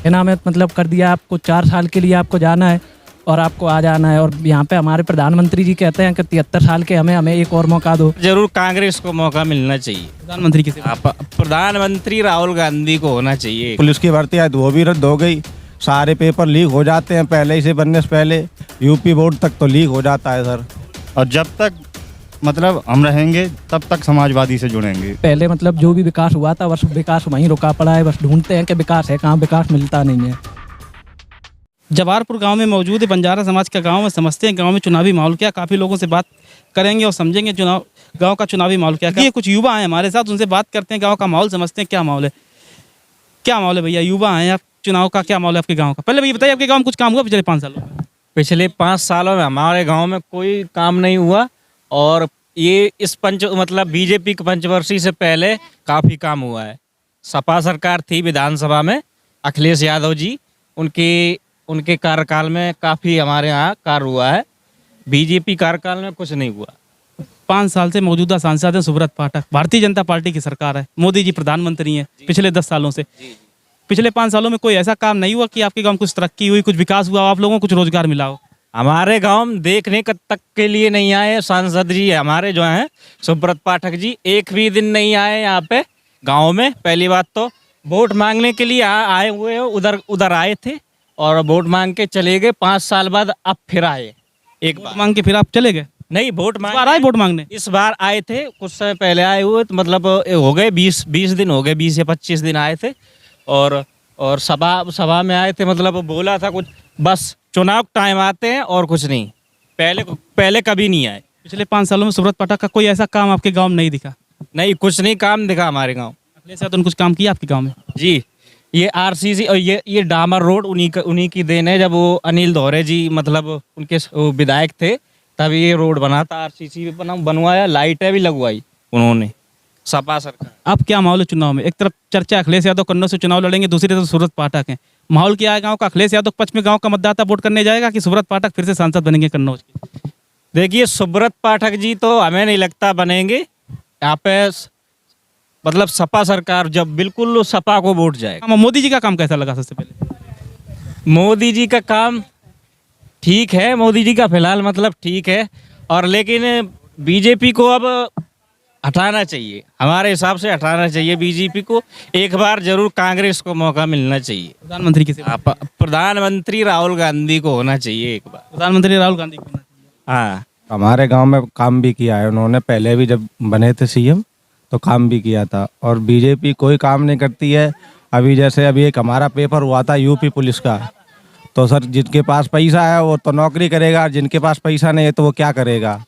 इनामत मतलब कर दिया, आपको 4 साल के लिए आपको जाना है और आपको आ जाना है। और यहाँ पे हमारे प्रधानमंत्री जी कहते हैं कि 73 साल के हमें एक और मौका दो। जरूर कांग्रेस को मौका मिलना चाहिए। प्रधानमंत्री किसे? प्रधानमंत्री राहुल गांधी को होना चाहिए। पुलिस की भर्ती है तो वो भी रद्द हो गई। सारे पेपर लीक हो जाते हैं पहले ही से, बनने से पहले यूपी बोर्ड तक तो लीक हो जाता है सर। और जब तक मतलब हम रहेंगे तब तक समाजवादी से जुड़ेंगे। पहले मतलब जो भी विकास हुआ था बस विकास वहीं रुका पड़ा है। बस ढूंढते हैं कि विकास है कहाँ, विकास मिलता नहीं है। जवाहरपुर गांव में मौजूद है बंजारा समाज का गांव में। समझते हैं गांव में चुनावी माहौल क्या। काफ़ी लोगों से बात करेंगे और समझेंगे गांव का चुनावी माहौल क्या। ये कुछ युवा हैं हमारे साथ, उनसे बात करते हैं, गांव का माहौल समझते हैं। क्या माहौल है, क्या माहौल है भैया? युवा हैं आप, चुनाव का क्या माहौल है आपके गाँव का? पहले भैया बताइए, आपके गाँव में कुछ काम हुआ पिछले 5 सालों में? पिछले 5 सालों में हमारे गांव में कोई काम नहीं हुआ। और ये इस बीजेपी की पंचवर्षीय से पहले काफ़ी काम हुआ है। सपा सरकार थी विधानसभा में, अखिलेश यादव जी, उनके कार्यकाल में काफ़ी हमारे यहाँ कार्य हुआ है। बीजेपी कार्यकाल में कुछ नहीं हुआ। 5 साल से मौजूदा सांसद हैं सुब्रत पाठक। भारतीय जनता पार्टी की सरकार है, मोदी जी प्रधानमंत्री हैं पिछले 10 सालों से। पिछले 5 सालों में कोई ऐसा काम नहीं हुआ कि आपके गांव में कुछ तरक्की हुई, कुछ विकास हुआ, आप लोगों को कुछ रोजगार मिला हो? हमारे गांव में देखने तक के लिए नहीं आए सांसद जी हमारे जो हैं सुब्रत पाठक जी। एक भी दिन नहीं आए यहाँ पे गांव में। पहली बात तो वोट मांगने के लिए आए हुए हो, उधर आए थे और वोट मांग के चले गए। 5 साल बाद अब फिर आए। एक बार मांग के फिर आप चले गए? नहीं, वोट मांगने इस बार आए थे। कुछ समय पहले आए हुए, तो मतलब हो गए 20 दिन हो गए, 20 या 25 दिन आए थे। और सभा में आए थे, मतलब बोला था कुछ, बस चुनाव टाइम आते हैं और कुछ नहीं। पहले कभी नहीं आए। पिछले 5 सालों में सुब्रत पाठक का कोई ऐसा काम आपके गाँव में नहीं दिखा? नहीं, कुछ नहीं काम दिखा हमारे गाँव। अखिलेश यादव ने कुछ काम किया आपके गाँव में? जी, ये आरसीसी और ये डामर रोड उन्हीं की देन है। जब वो अनिल दौरे जी मतलब उनके विधायक थे तब ये रोड बना था। आरसीसी भी बनवाया, लाइटें भी लगवाई उन्होंने, सपा सरकार। अब क्या माहौल है चुनाव में? एक तरफ चर्चा अखिलेश यादव कन्नौज से चुनाव लड़ेंगे, दूसरी तरफ सुब्रत पाठक हैं। माहौल क्या है गांव का? अखिलेश यादव पक्ष में गांव का मतदाता वोट करने जाएगा कि सुब्रत पाठक फिर से सांसद बनेंगे कन्नौज के? देखिए, सुब्रत पाठक जी तो हमें नहीं लगता बनेंगे यहाँ पे। मतलब सपा सरकार जब बिल्कुल सपा को वोट जाएगा। मोदी जी का काम कैसा लगा सबसे पहले? मोदी जी का काम ठीक है, मोदी जी का फिलहाल मतलब ठीक है। और लेकिन बीजेपी को अब हटाना चाहिए, हमारे हिसाब से हटाना चाहिए बीजेपी को। एक बार जरूर कांग्रेस को मौका मिलना चाहिए। प्रधानमंत्री किसे? प्रधानमंत्री राहुल गांधी को होना चाहिए एक बार। प्रधानमंत्री राहुल गांधी को होना चाहिए। हाँ, हमारे गांव में काम भी किया है उन्होंने, पहले भी जब बने थे सीएम तो काम भी किया था। और बीजेपी कोई काम नहीं करती है। अभी एक हमारा पेपर हुआ था यूपी पुलिस का, तो सर जिनके पास पैसा है वो तो नौकरी करेगा, जिनके पास पैसा नहीं है तो वो क्या करेगा।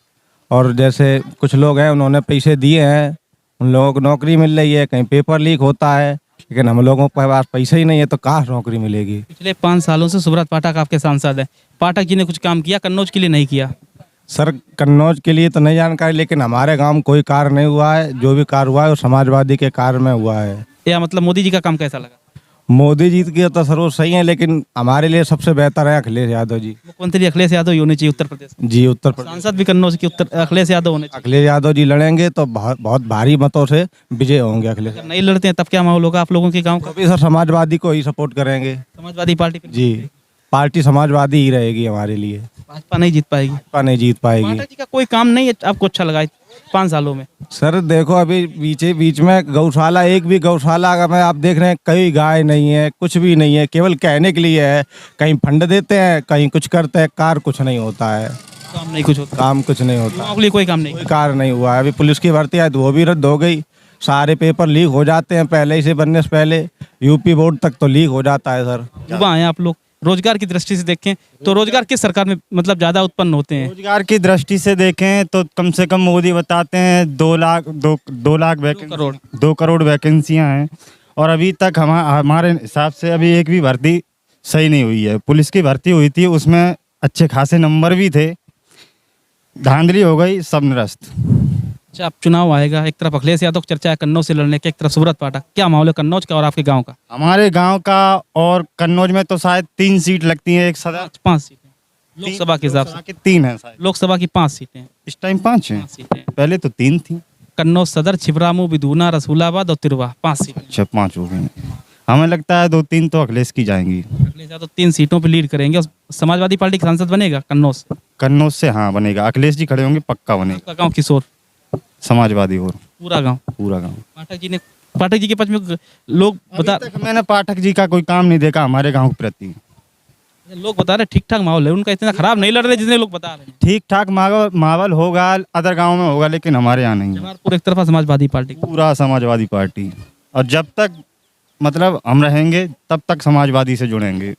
और जैसे कुछ लोग हैं उन्होंने पैसे दिए हैं, उन लोगों को नौकरी मिल रही है, कहीं पेपर लीक होता है, लेकिन हम लोगों के पास पैसा ही नहीं है तो कहाँ नौकरी मिलेगी। पिछले 5 सालों से सुब्रत पाठक आपके सांसद हैं। पाठक जी ने कुछ काम किया कन्नौज के लिए? नहीं किया सर, कन्नौज के लिए तो नहीं जानकारी, लेकिन हमारे गांव में कोई कार्य नहीं हुआ है। जो भी कार्य हुआ है वो समाजवादी के कार्य में हुआ है। या मतलब मोदी जी का काम कैसा लगा? मोदी जी की तो सर वो सही है, लेकिन हमारे लिए सबसे बेहतर है अखिलेश यादव जी। मुख्यमंत्री अखिलेश यादव ही होने चाहिए उत्तर प्रदेश में। जी, उत्तर प्रदेश सांसद भी कन्नौज की अखिलेश यादव होने चाहिए। अखिलेश यादव जी लड़ेंगे तो बहुत भारी मतों से विजय होंगे अखिलेश। जब नहीं लड़ते हैं तब क्या माहौल होगा आप लोगों के गाँव का? कभी सर समाजवादी को ही सपोर्ट करेंगे। समाजवादी पार्टी? जी, पार्टी समाजवादी ही रहेगी हमारे लिए। भाजपा नहीं जीत पाएगी? भाजपा नहीं जीत पाएगी। पाठक जी का कोई काम नहीं है आपको अच्छा लगा 5 सालों में? सर देखो, अभी बीच में गौशाला, एक भी गौशाला में आप देख रहे हैं कई गाय नहीं है, कुछ भी नहीं है, केवल कहने के लिए है। कहीं फंड देते हैं, कहीं कुछ करते हैं, कार्य कुछ नहीं होता है। काम नहीं कुछ होता? काम कुछ नहीं होता, युवाओं के लिए कोई काम नहीं? कोई कार्य नहीं हुआ है। अभी पुलिस की भर्ती है तो वो भी रद्द हो गई। सारे पेपर लीक हो जाते हैं पहले ही से, बनने से पहले यूपी बोर्ड तक तो लीक हो जाता है सर। युवा हैं आप लोग, रोजगार की दृष्टि से देखें तो रोजगार किस सरकार में मतलब ज्यादा उत्पन्न होते हैं? रोजगार की दृष्टि से देखें तो कम से कम मोदी बताते हैं 2 लाख 2 करोड़ वैकेंसियां हैं। और अभी तक हमारे हिसाब से अभी एक भी भर्ती सही नहीं हुई है। पुलिस की भर्ती हुई थी, उसमें अच्छे खासे नंबर भी थे, धांधली हो गई, सब निरस्त। अच्छा, अब चुनाव आएगा, एक तरफ अखिलेश यादव की चर्चा है कन्नौज से लड़ने की, एक तरफ सुब्रत पाठक। क्या माहौल है कन्नौज का और आपके गांव का? हमारे गांव का और कन्नौज में तो शायद 3 सीट लगती हैं, एक सदर 5 सीटें लोकसभा के हिसाब से? 3 है शायद। लोकसभा की 5 सीटें इस टाइम 5 हैं, 5 सीटें। पहले तो 3 थी। कन्नौज सदर, छिबरामऊ, बिदूना, रसूलाबाद और तिरवा, 5 सीटें। अच्छा, 5 हो गई। हमें लगता है 2-3 तो अखिलेश की जाएंगी। अगले तो 3 सीटों पे लीड करेंगे और समाजवादी पार्टी का सांसद बनेगा कन्नौज से। कन्नौज से हाँ बनेगा, अखिलेश जी खड़े होंगे, पक्का बनेगा। आपका गाँव किशोर, समाजवादी और पूरा गाँव। पूरा गाँव। पाठक जी के पक्ष में लोग बता अभी तक मैंने पाठक जी का कोई काम नहीं देखा हमारे गाँव के प्रति। लोग बता रहे ठीक ठाक माहौल है उनका, इतना खराब नहीं लड़ रहे जितने लोग बता रहे हैं। ठीक ठाक माहौल होगा अदर गाँव में होगा, लेकिन हमारे यहाँ नहीं है। जमालपुर एक तरफा समाजवादी पार्टी। पूरा समाजवादी पार्टी, और जब तक मतलब हम रहेंगे तब तक समाजवादी से जुड़ेंगे।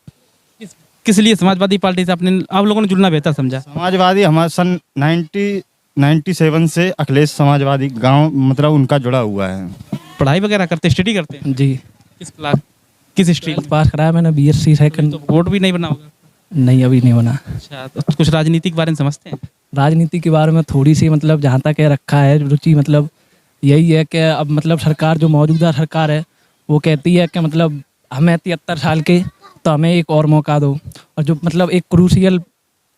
किस लिए समाजवादी पार्टी से अपने आप लोगों ने जुड़ना बेहतर समझा? समाजवादी हमारे सन 97 से अखिलेश समाजवादी गांव मतलब उनका जुड़ा हुआ है। पढ़ाई वगैरह करते, स्टडी करते हैं? जी किस स्ट्रीम? पास कराया मैंने BSc सेकंड। तो वोट भी नहीं बना होगा? नहीं, अभी नहीं बना। अच्छा, तो कुछ राजनीति के बारे में समझते हैं? राजनीति के बारे में थोड़ी सी मतलब जहाँ तक है रखा है रुचि, मतलब यही है कि अब मतलब सरकार जो मौजूदा सरकार है वो कहती है कि मतलब हमें 73 साल के तो हमें एक और मौका दो। और जो मतलब एक क्रूशियल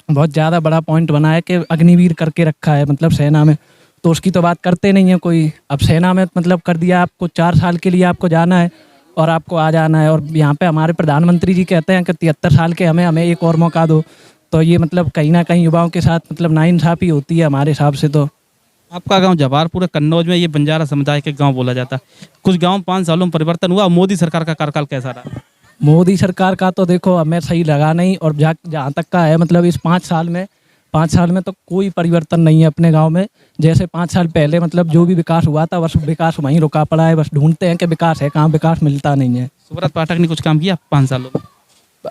बहुत ज़्यादा बड़ा पॉइंट बना है कि अग्निवीर करके रखा है मतलब सेना में, तो उसकी तो बात करते नहीं है कोई। अब सेना में मतलब कर दिया आपको 4 साल के लिए आपको जाना है और आपको आ जाना है, और यहाँ पे हमारे प्रधानमंत्री जी कहते हैं कि 73 साल के हमें एक और मौका दो। तो ये मतलब कहीं ना कहीं युवाओं के साथ मतलब नाइंसाफ़ी होती है हमारे हिसाब से। तो आपका गांव जवाहरपुर कन्नौज में ये बंजारा समुदाय के गांव बोला जाता है। कुछ गांव 5 सालों में परिवर्तन हुआ। मोदी सरकार का कार्यकाल कैसा रहा? मोदी सरकार का तो देखो हमें सही लगा नहीं, और जहाँ तक का है मतलब इस 5 साल में तो कोई परिवर्तन नहीं है अपने गांव में। जैसे 5 साल पहले मतलब जो भी विकास हुआ था बस विकास वहीं रुका पड़ा है, बस ढूंढते हैं कि विकास है कहाँ, विकास मिलता नहीं है। सुब्रत पाठक ने कुछ काम किया 5 सालों में?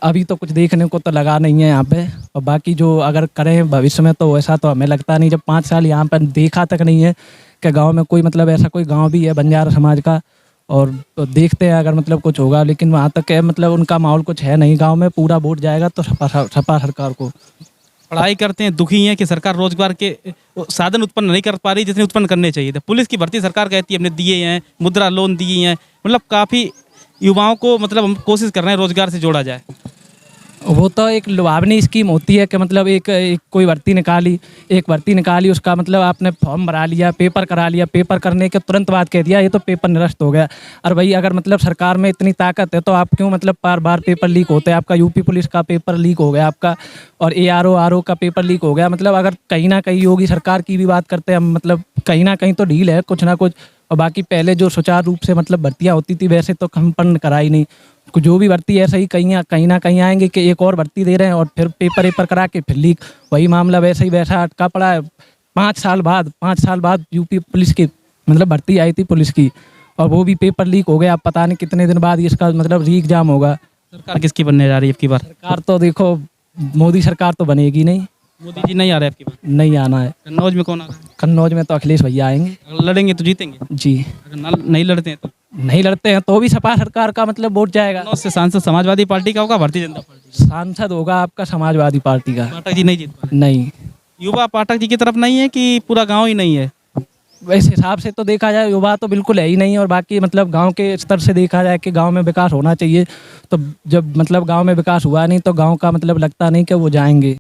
अभी तो कुछ देखने को तो लगा नहीं है यहाँ पे, और बाकी जो अगर करें भविष्य में तो वैसा तो हमें लगता नहीं। जब 5 साल यहाँ पर देखा तक नहीं है कि गांव में कोई मतलब ऐसा कोई गांव भी है बंजारा समाज का, और तो देखते हैं अगर मतलब कुछ होगा, लेकिन वहाँ तक है मतलब उनका माहौल कुछ है नहीं गांव में। पूरा वोट जाएगा तो सपा सरकार को। पढ़ाई करते हैं, दुखी हैं कि सरकार रोजगार के साधन उत्पन्न नहीं कर पा रही जितने उत्पन्न करने चाहिए थे। पुलिस की भर्ती सरकार कहती है हमने दिए हैं, मुद्रा लोन दिए हैं, मतलब काफ़ी युवाओं को मतलब हम कोशिश कर रहे हैं रोजगार से जोड़ा जाए। वो तो एक लुभावनी स्कीम होती है कि मतलब एक कोई भर्ती निकाली, उसका मतलब आपने फॉर्म भरा लिया, पेपर करा लिया, पेपर करने के तुरंत बाद कह दिया ये तो पेपर निरस्त हो गया। और भाई अगर मतलब सरकार में इतनी ताकत है तो आप क्यों मतलब बार पेपर लीक होते हैं? आपका यूपी पुलिस का पेपर लीक हो गया आपका, और ARO का पेपर लीक हो गया। मतलब अगर कहीं ना कहीं योगी सरकार की भी बात करते हैं हम, मतलब कहीं ना कहीं तो ढील है कुछ ना कुछ। और बाकी पहले जो सुचारू रूप से मतलब भर्तियाँ होती थी वैसे तो संपन्न कराई नहीं। जो भी भर्ती ऐसा ही कहीं ना कहीं आएंगे कि एक और भर्ती दे रहे हैं और फिर पेपर करा के फिर लीक, वही मामला वैसे ही वैसा अटका पड़ा है। 5 साल बाद यूपी पुलिस की मतलब भर्ती आई थी पुलिस की, और वो भी पेपर लीक हो गया। अब पता नहीं कितने दिन बाद इसका मतलब री एग्जाम होगा। सरकार किसकी बनने जा रही है अब की बार? सरकार तो देखो मोदी सरकार तो बनेगी नहीं। मोदी जी नहीं आ रहे अब की बार? नहीं आना है। कन्नौज में कौन आ रहा है? कन्नौज में तो अखिलेश भैया आएंगे। अगर लड़ेंगे तो जीतेंगे? जी। अगर नहीं लड़ते हैं तो? नहीं लड़ते हैं तो भी सपा सरकार का मतलब वोट जाएगा। कन्नौज से सांसद समाजवादी पार्टी का होगा, भारतीय जनता पार्टी? सांसद होगा आपका समाजवादी पार्टी का। पाठक जी नहीं जीत पा रहे? नहीं, युवा पाठक जी की तरफ नहीं है कि पूरा गांव ही नहीं है? वैसे हिसाब से तो देखा जाए युवा तो बिल्कुल है ही नहीं, और बाकी मतलब गांव के स्तर से देखा जाए कि गांव में विकास होना चाहिए, तो जब मतलब गांव में विकास हुआ नहीं तो गांव का मतलब लगता नहीं कि वो जाएंगे।